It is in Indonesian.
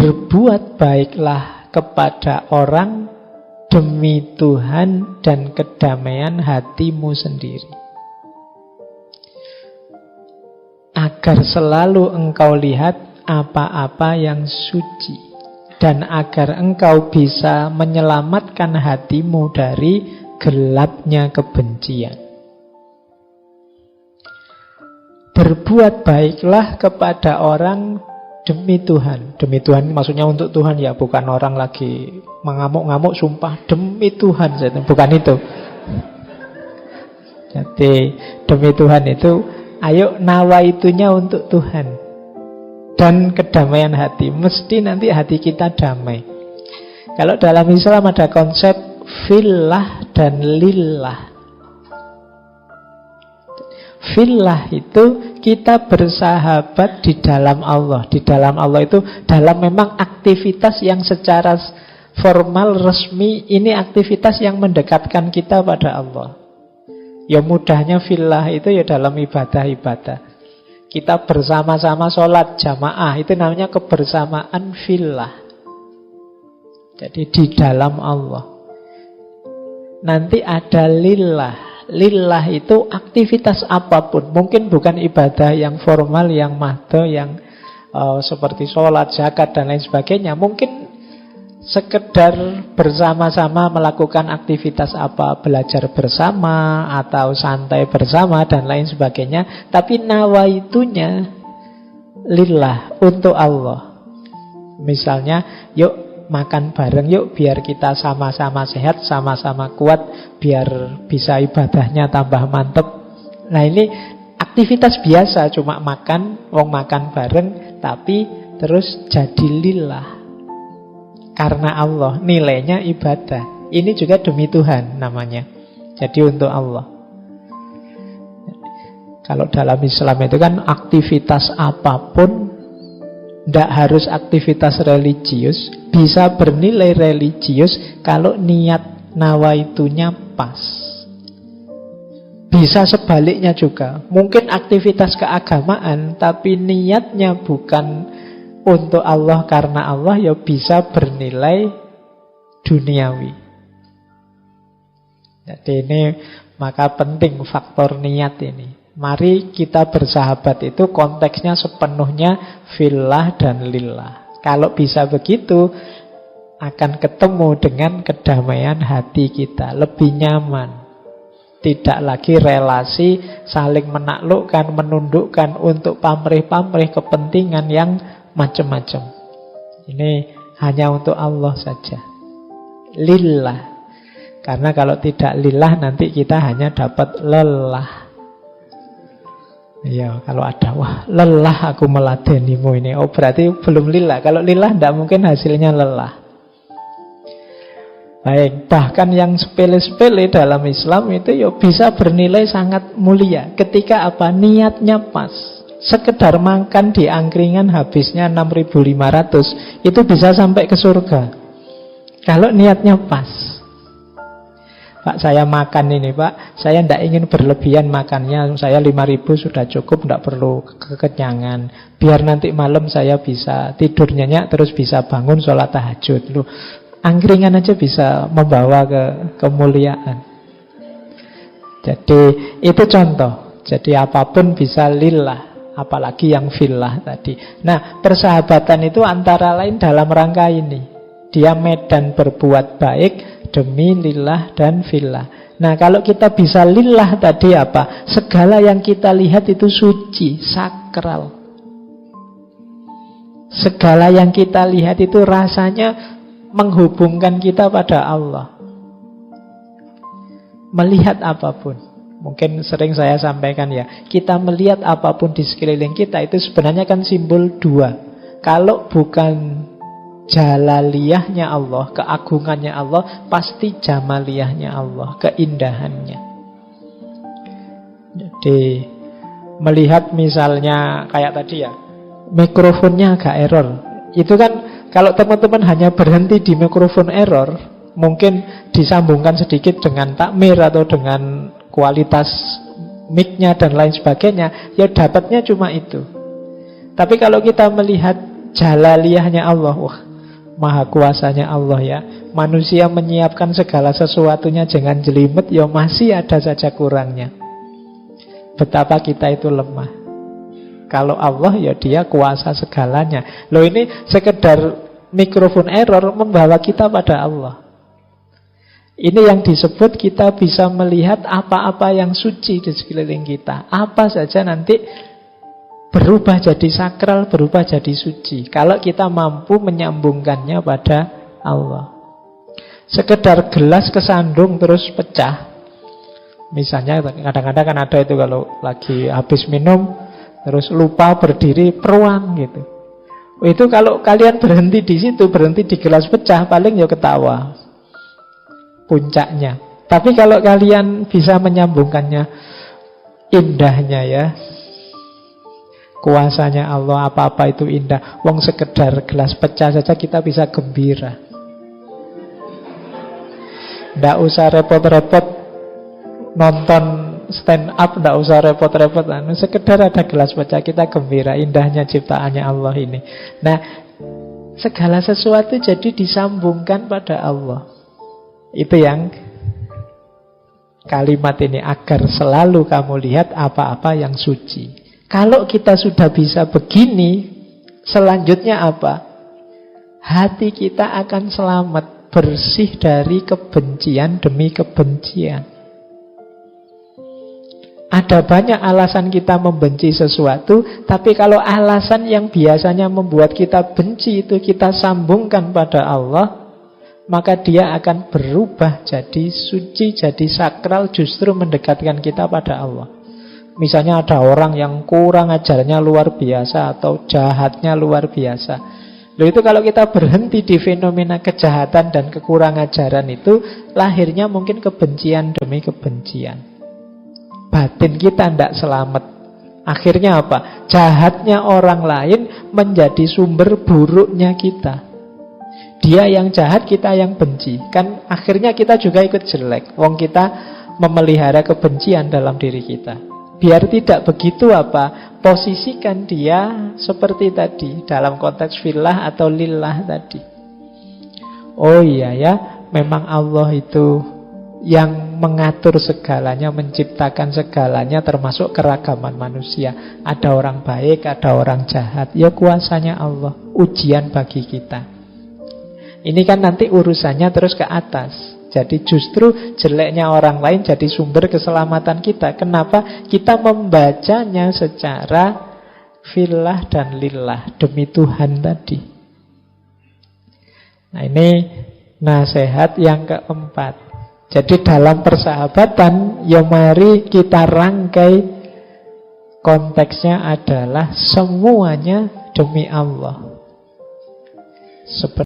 berbuat baiklah kepada orang demi Tuhan dan kedamaian hatimu sendiri, agar selalu engkau lihat apa-apa yang suci, dan agar engkau bisa menyelamatkan hatimu dari gelapnya kebencian. Berbuat baiklah kepada orang demi Tuhan. Demi Tuhan maksudnya untuk Tuhan ya, bukan orang lagi mengamuk-ngamuk sumpah demi Tuhan, bukan itu. Jadi demi Tuhan itu ayo nawaitunya untuk Tuhan dan kedamaian hati. Mesti nanti hati kita damai. Kalau dalam Islam ada konsep fillah dan lillah. Fillah itu kita bersahabat di dalam Allah. Di dalam Allah itu dalam memang aktivitas yang secara formal, resmi, ini aktivitas yang mendekatkan kita pada Allah. Ya mudahnya fillah itu ya dalam ibadah-ibadah. Kita bersama-sama sholat jamaah, itu namanya kebersamaan fillah. Jadi di dalam Allah. Nanti ada lillah. Lillah itu aktivitas apapun. Mungkin bukan ibadah yang formal, yang mahdo, yang seperti sholat, zakat, dan lain sebagainya. Mungkin sekedar bersama-sama melakukan aktivitas apa, belajar bersama, atau santai bersama, dan lain sebagainya. Tapi nawaitunya lillah, untuk Allah. Misalnya, yuk makan bareng yuk, biar kita sama-sama sehat, sama-sama kuat, biar bisa ibadahnya tambah mantep. Nah ini aktivitas biasa, cuma makan, wong makan bareng, tapi terus jadi lillah, karena Allah, nilainya ibadah. Ini juga demi Tuhan namanya, jadi untuk Allah. Kalau dalam Islam itu kan aktivitas apapun, tidak harus aktivitas religius, bisa bernilai religius kalau niat nawaitunya pas. Bisa sebaliknya juga. Mungkin aktivitas keagamaan, tapi niatnya bukan untuk Allah karena Allah, ya bisa bernilai duniawi. Jadi ini maka penting faktor niat ini. Mari kita bersahabat itu konteksnya sepenuhnya fillah dan lillah. Kalau bisa begitu, akan ketemu dengan kedamaian hati kita, lebih nyaman. Tidak lagi relasi saling menaklukkan, menundukkan untuk pamrih-pamrih kepentingan yang macam-macam. Ini hanya untuk Allah saja, lillah. Karena kalau tidak lillah nanti kita hanya dapat lelah. Ya, kalau ada, wah lelah aku meladenimu ini, oh berarti belum lillah. Kalau lillah tidak mungkin hasilnya lelah. Baik, bahkan yang sepele-sepele dalam Islam itu ya bisa bernilai sangat mulia. Ketika apa? Niatnya pas. Sekedar makan di angkringan habisnya 6.500, itu bisa sampai ke surga kalau niatnya pas. Pak, saya makan ini Pak, saya tidak ingin berlebihan makannya, saya 5.000 sudah cukup, tidak perlu kekenyangan. Biar nanti malam saya bisa tidur nyenyak, terus bisa bangun sholat tahajud. Loh, angkringan aja bisa membawa ke kemuliaan. Jadi itu contoh. Jadi apapun bisa lillah, apalagi yang fillah tadi. Nah, persahabatan itu antara lain dalam rangka ini. Dia medan berbuat baik demi lillah dan fillah. Nah, kalau kita bisa lillah tadi apa? Segala yang kita lihat itu suci, sakral. Segala yang kita lihat itu rasanya menghubungkan kita pada Allah. Melihat apapun, mungkin sering saya sampaikan ya, kita melihat apapun di sekeliling kita itu sebenarnya kan simbol dua. Kalau bukan jalaliyahnya Allah, keagungannya Allah, pasti jamaliyahnya Allah, keindahannya. Jadi melihat misalnya kayak tadi ya, mikrofonnya agak error. Itu kan kalau teman-teman hanya berhenti di mikrofon error, mungkin disambungkan sedikit dengan takmir atau dengan kualitas mic-nya dan lain sebagainya, ya dapatnya cuma itu. Tapi kalau kita melihat jalaliyahnya Allah. Wah, maha kuasanya Allah ya. Manusia menyiapkan segala sesuatunya dengan jelimet, ya masih ada saja kurangnya. Betapa kita itu lemah. Kalau Allah ya dia kuasa segalanya. Loh, ini sekedar mikrofon error membawa kita pada Allah. Ini yang disebut kita bisa melihat apa-apa yang suci di sekeliling kita. Apa saja nanti berubah jadi sakral, berubah jadi suci, kalau kita mampu menyambungkannya pada Allah. Sekedar gelas kesandung terus pecah. Misalnya kadang-kadang kan ada itu kalau lagi habis minum terus lupa berdiri peruang gitu. Itu kalau kalian berhenti di situ, berhenti di gelas pecah, paling ya ketawa puncaknya. Tapi kalau kalian bisa menyambungkannya, indahnya ya, kuasanya Allah, apa-apa itu indah. Wong sekedar gelas pecah saja kita bisa gembira. Nggak usah repot-repot nonton stand up, nggak usah repot-repot. Sekedar ada gelas pecah kita gembira. Indahnya ciptaannya Allah ini. Nah, segala sesuatu jadi disambungkan pada Allah. Itu yang kalimat ini, agar selalu kamu lihat apa-apa yang suci. Kalau kita sudah bisa begini, selanjutnya apa? Hati kita akan selamat, bersih dari kebencian demi kebencian. Ada banyak alasan kita membenci sesuatu, tapi kalau alasan yang biasanya membuat kita benci itu kita sambungkan pada Allah, maka dia akan berubah jadi suci, jadi sakral, justru mendekatkan kita pada Allah. Misalnya ada orang yang kurang ajarnya luar biasa atau jahatnya luar biasa. Loh, itu kalau kita berhenti di fenomena kejahatan dan kekurang ajaran itu, lahirnya mungkin kebencian demi kebencian. Batin kita tidak selamat. Akhirnya apa? Jahatnya orang lain menjadi sumber buruknya kita. Dia yang jahat, kita yang benci. Kan akhirnya kita juga ikut jelek. Wong kita memelihara kebencian dalam diri kita. Biar tidak begitu apa? Posisikan dia seperti tadi, dalam konteks fillah atau lillah tadi. Oh iya ya, memang Allah itu yang mengatur segalanya, menciptakan segalanya, termasuk keragaman manusia. Ada orang baik, ada orang jahat. Ya kuasanya Allah, ujian bagi kita. Ini kan nanti urusannya terus ke atas. Jadi justru jeleknya orang lain jadi sumber keselamatan kita. Kenapa? Kita membacanya secara fillah dan lillah, demi Tuhan tadi. Nah, ini nasihat yang keempat. Jadi dalam persahabatan, ya mari kita rangkai konteksnya adalah semuanya demi Allah. Seperti